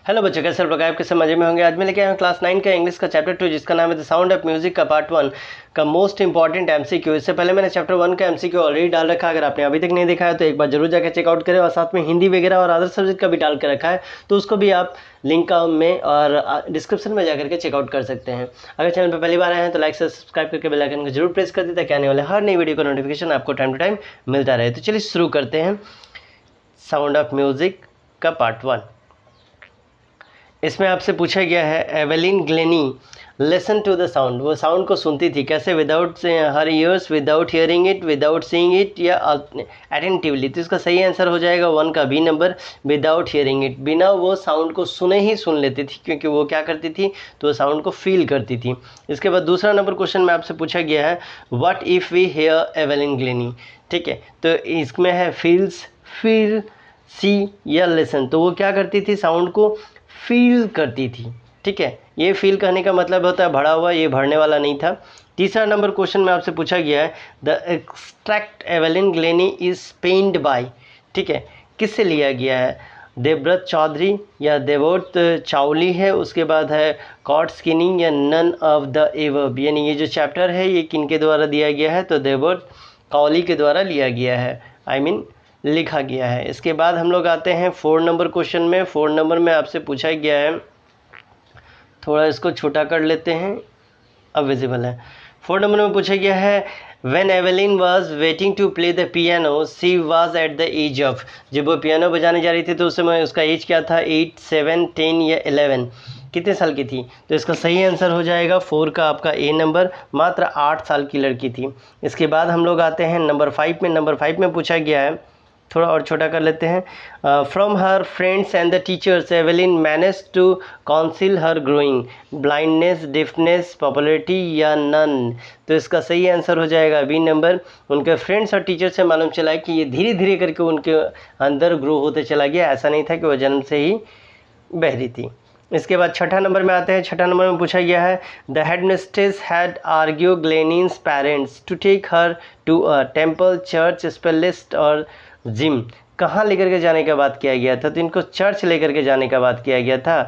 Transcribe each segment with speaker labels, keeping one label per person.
Speaker 1: Hello बच्चों, कैसे लोग आपके सब मजे में होंगे। आज मैं लेके आया हूँ क्लास 9 का इंग्लिश का चैप्टर 2 जिसका नाम है द साउंड ऑफ म्यूजिक का पार्ट 1 का मोस्ट इंपॉर्टेंट एमसीक्यू। इससे पहले मैंने चैप्टर 1 का एमसीक्यू ऑलरेडी डाल रखा है। अगर आपने अभी तक नहीं देखा है तो एक बार जरूर जाकर चेकआउट करें, और साथ में हिंदी वगैरह और अदर सब्जेक्ट का भी डाल कर रखा है, तो उसको भी आप लिंक में और डिस्क्रिप्शन में जाकर के चेकआउट कर सकते हैं। अगर चैनल पर पहली बार आए हैं तो लाइक से सब्सक्राइब करके बेल आइकन को जरूर प्रेस कर दें ताकि आने वाले हर नई वीडियो का नोटिफिकेशन आपको टाइम टू टाइम मिलता रहे। तो चलिए शुरू करते हैं साउंड ऑफ म्यूजिक का पार्ट 1। इसमें आपसे पूछा गया है Evelyn Glennie listen to the sound. वो साउंड को सुनती थी कैसे? Without her ears, without hearing it, without seeing it या अटेंटिवली। तो इसका सही आंसर हो जाएगा 1 का B number, without hearing it. बिना वो साउंड को सुने ही सुन लेती थी, क्योंकि वो क्या करती थी तो वो साउंड को फील करती थी। इसके बाद दूसरा नंबर क्वेश्चन में आपसे पूछा गया है what if we hear Evelyn Glennie. ठीक है, तो इसमें है फील्स, फील, सी या लिसन। तो वो क्या करती थी? साउंड को फील करती थी। ठीक है, ये फील करने का मतलब होता है भरा हुआ, ये भरने वाला नहीं था। तीसरा नंबर क्वेश्चन में आपसे पूछा गया है the extract Evelyn Glennie is penned by. ठीक है, किससे लिया गया है? देवव्रत चौधरी या देवव्रत चावली है, उसके बाद है कॉट स्किनिंग या नन ऑफ द एवर्ब। यानी ये जो चैप्टर है ये किनके द्वारा दिया गया है? तो देवव्रत कौली के द्वारा लिया गया है, लिखा गया है। इसके बाद हम लोग आते हैं 4 नंबर क्वेश्चन में। 4 नंबर में आपसे पूछा गया है, थोड़ा इसको छोटा कर लेते हैं, अब विजिबल है। 4 नंबर में पूछा गया है When Evelyn was waiting to play the piano, she was at the age of। जब वो पियानो बजाने जा रही थी तो उस समय उसका एज क्या था? 8, 7, 10 या 11? कितने साल की थी? तो इसका सही आंसर हो जाएगा 4 का आपका ए नंबर, मात्र 8 साल की लड़की थी। इसके बाद हम लोग आते हैं नंबर 5 में। नंबर 5 में पूछा गया है, थोड़ा और छोटा कर लेते हैं। From her friends and the teachers Evelyn manage to counsel her growing blindness, deafness, popularity या नन। तो इसका सही आंसर हो जाएगा बी नंबर। उनके फ्रेंड्स और टीचर से मालूम चला कि ये धीरे धीरे करके उनके अंदर ग्रो होते चला गया, ऐसा नहीं था कि वह जन्म से ही बहरी थी। इसके बाद छठा नंबर में आते हैं। छठा नंबर में पूछा गया है the headmistress had argue Glennie's parents to take her to a temple, church, specialist और जिम। कहाँ लेकर के जाने का बात किया गया था? तो इनको चर्च लेकर के जाने का बात किया गया था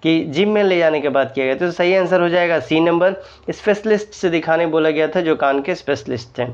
Speaker 1: कि जिम में ले जाने का बात किया गया। तो सही आंसर हो जाएगा सी नंबर, स्पेशलिस्ट से दिखाने बोला गया था जो कान के स्पेशलिस्ट थे।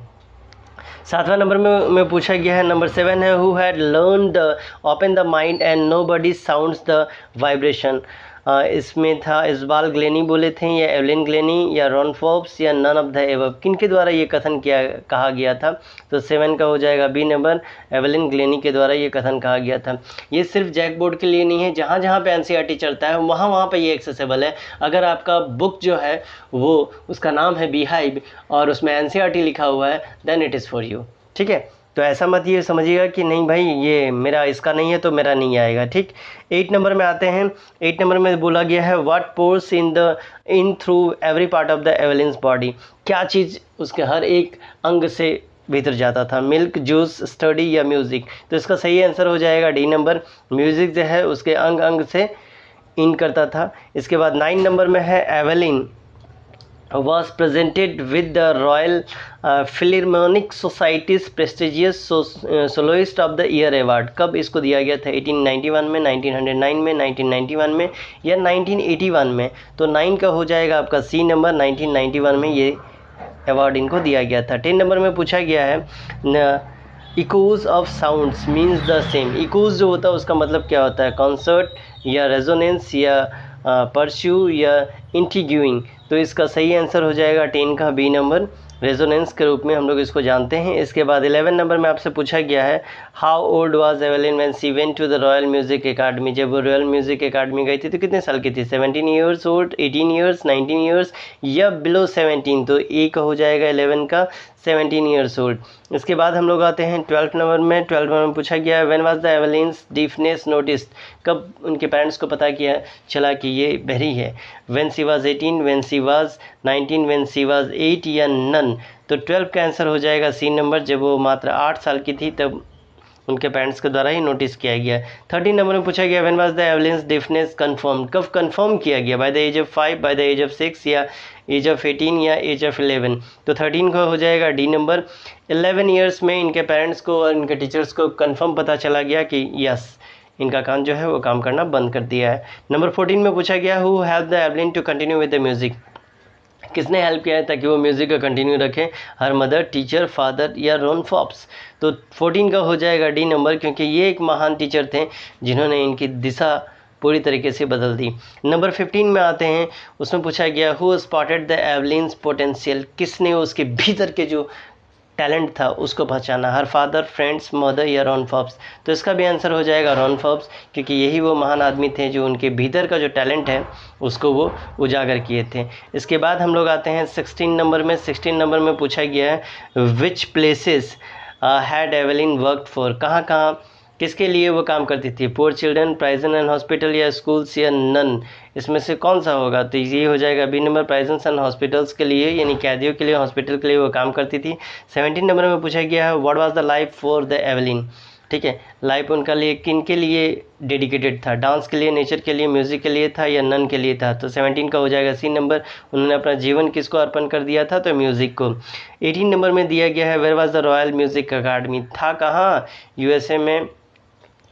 Speaker 1: 7वां नंबर में पूछा गया है, नंबर 7 है who had learn the open the mind and no body sounds the vibration. इसमें था इस्बाल ग्लेनी बोले थे या एवेलिन ग्लेनी या रॉन फोर्ब्स या नन ऑफ द एबव। किनके द्वारा ये कथन कहा गया था? तो 7 का हो जाएगा बी नंबर, एवेलिन ग्लेनी के द्वारा ये कथन कहा गया था। ये सिर्फ जैक बोर्ड के लिए नहीं है, जहाँ जहाँ पे एनसीईआरटी चलता है वहाँ वहाँ पे ये एक्सेसिबल है। अगर आपका बुक जो है वो उसका नाम है बीहाइव और उसमें एनसीईआरटी लिखा हुआ है, then it is for you. ठीक है, तो ऐसा मत ये समझिएगा कि नहीं भाई ये मेरा इसका नहीं है तो मेरा नहीं आएगा। ठीक, 8 नंबर में आते हैं। 8 नंबर में बोला गया है what pours in through every part of the Evelyn's body. क्या चीज़ उसके हर एक अंग से भीतर जाता था? मिल्क, जूस, स्टडी या म्यूज़िक। तो इसका सही आंसर हो जाएगा डी नंबर, म्यूज़िक जो है उसके अंग अंग से इन करता था। इसके बाद 9 नंबर में है Evelyn was presented with the Royal Philharmonic Society's prestigious Soloist of the Year Award। कब इसको दिया गया था? 1891 में, 1909 में, 1991 में या 1981 में? तो 9 का हो जाएगा आपका सी नंबर, 1991 में ये अवार्ड इनको दिया गया था। 10 नंबर में पूछा गया है echoes of sounds means the same. Echoes जो होता है उसका मतलब क्या होता है? कॉन्सर्ट या रेजोनेंस या परस्यू या इंटीग्यूइंग। तो इसका सही आंसर हो जाएगा 10 का बी नंबर, रेजोनेंस के रूप में हम लोग इसको जानते हैं। इसके बाद 11 नंबर में आपसे पूछा गया है how old was Evelyn when she went to the Royal Music Academy. जब वो रॉयल म्यूजिक एकेडमी गई थी तो कितने साल की थी? 17 ईयर्स ओल्ड, 18 ईयर्स, 19 ईयर्स या बिलो 17? तो ए का हो जाएगा 11 का 17 ईयर्स ओल्ड। इसके बाद हम लोग आते हैं 12 नंबर में। 12 नंबर में पूछा गया है when was the Evelyn's deafness noticed. कब उनके पेरेंट्स को पता किया चला कि ये बहरी है? When she was 18, when she was 19, when she was 8 या नन? तो 12 का आंसर हो जाएगा सी नंबर, जब वो मात्र 8 साल की थी तब उनके पेरेंट्स के द्वारा ही नोटिस किया गया। 13 नंबर में पूछा गया when was the Evelyn's deafness confirm. कब कंफर्म किया गया? By the age of 5, by the age of 6 या एज ऑफ 18 या एज ऑफ 11? तो 13 का हो जाएगा डी नंबर। 11 ईयर्स में इनके पेरेंट्स को और इनके टीचर्स को कंफर्म पता चला गया कि यस इनका कान जो है वो काम करना बंद कर दिया है। नंबर 14 में पूछा गया who help the Evelyn to continue with the music, किसने हेल्प किया है ताकि वो म्यूज़िक का कंटिन्यू रखें? हर मदर, टीचर, फादर या रॉन फॉप्स। तो 14 का हो जाएगा डी नंबर, क्योंकि ये एक महान टीचर थे जिन्होंने इनकी दिशा पूरी तरीके से बदल दी। नंबर 15 में आते हैं, उसमें पूछा गया हु स्पॉटेड द एवलिन्स पोटेंशियल, किसने उसके भीतर के जो टैलेंट था उसको पहचाना? हर फादर, फ्रेंड्स, मदर या रॉन फॉप्स। तो इसका भी आंसर हो जाएगा रॉन फॉप्स, क्योंकि यही वो महान आदमी थे जो उनके भीतर का जो टैलेंट है उसको वो उजागर किए थे। इसके बाद हम लोग आते हैं 16 नंबर में। 16 नंबर में पूछा गया है which places had Evelyn worked for, कहाँ कहाँ किसके लिए वो काम करती थी? Poor children, prison and hospital या स्कूल्स या नन, इसमें से कौन सा होगा? तो ये हो जाएगा B number, prison and hospitals के लिए, यानी कैदियों के लिए, हॉस्पिटल के लिए वो काम करती थी। 17 नंबर में पूछा गया है what was the life for the Evelyn, ठीक है, लाइफ उनका लिए किन के लिए डेडिकेटेड था? डांस के लिए, नेचर के लिए, म्यूज़िक के लिए था या नन के लिए था? तो 17 का हो जाएगा सी नंबर, उन्होंने अपना जीवन किसको अर्पण कर दिया था? तो म्यूज़िक को। 18 नंबर में दिया गया है where was the royal music academy, था कहाँ? यूएसए में,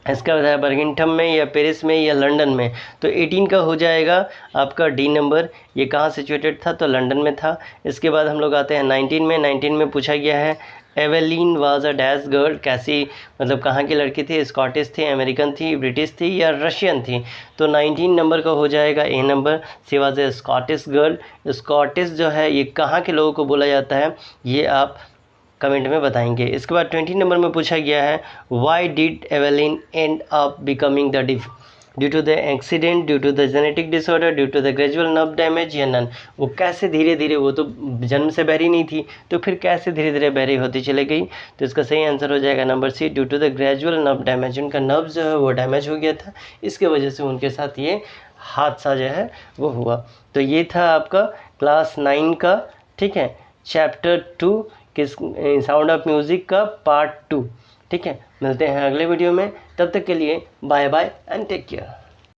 Speaker 1: इसका बताया बर्गिंघम में या पेरिस में या लंदन में। तो 18 का हो जाएगा आपका डी नंबर, ये कहाँ सिचुएटेड था? तो लंदन में था। इसके बाद हम लोग आते हैं 19 में। 19 में पूछा गया है Evelyn was a dash girl, कैसी मतलब कहाँ की लड़की थी? स्कॉटिश थी, अमेरिकन थी, ब्रिटिश थी या रशियन थी? तो 19 नंबर का हो जाएगा A number, she was a Scottish girl. Scottish जो है ये कहाँ के लोगों को बोला जाता है, ये आप कमेंट में बताएंगे। इसके बाद 20 नंबर में पूछा गया है why did Evelyn end up becoming the deaf, due to the accident, due to the genetic disorder, due to the gradual nerve damage या नन। वो कैसे धीरे धीरे, वो तो जन्म से बहरी नहीं थी, तो फिर कैसे धीरे धीरे बहरी होती चली गई? तो इसका सही आंसर हो जाएगा number C, due to the gradual nerve damage. उनका नर्व जो है वो डैमेज हो गया था, इसके वजह से उनके साथ ये हादसा जो है वो हुआ। तो ये था आपका क्लास 9 का, ठीक है, चैप्टर 2 किस साउंड ऑफ म्यूज़िक का पार्ट 2, ठीक है। मिलते हैं अगले वीडियो में, तब तक के लिए bye bye and take care.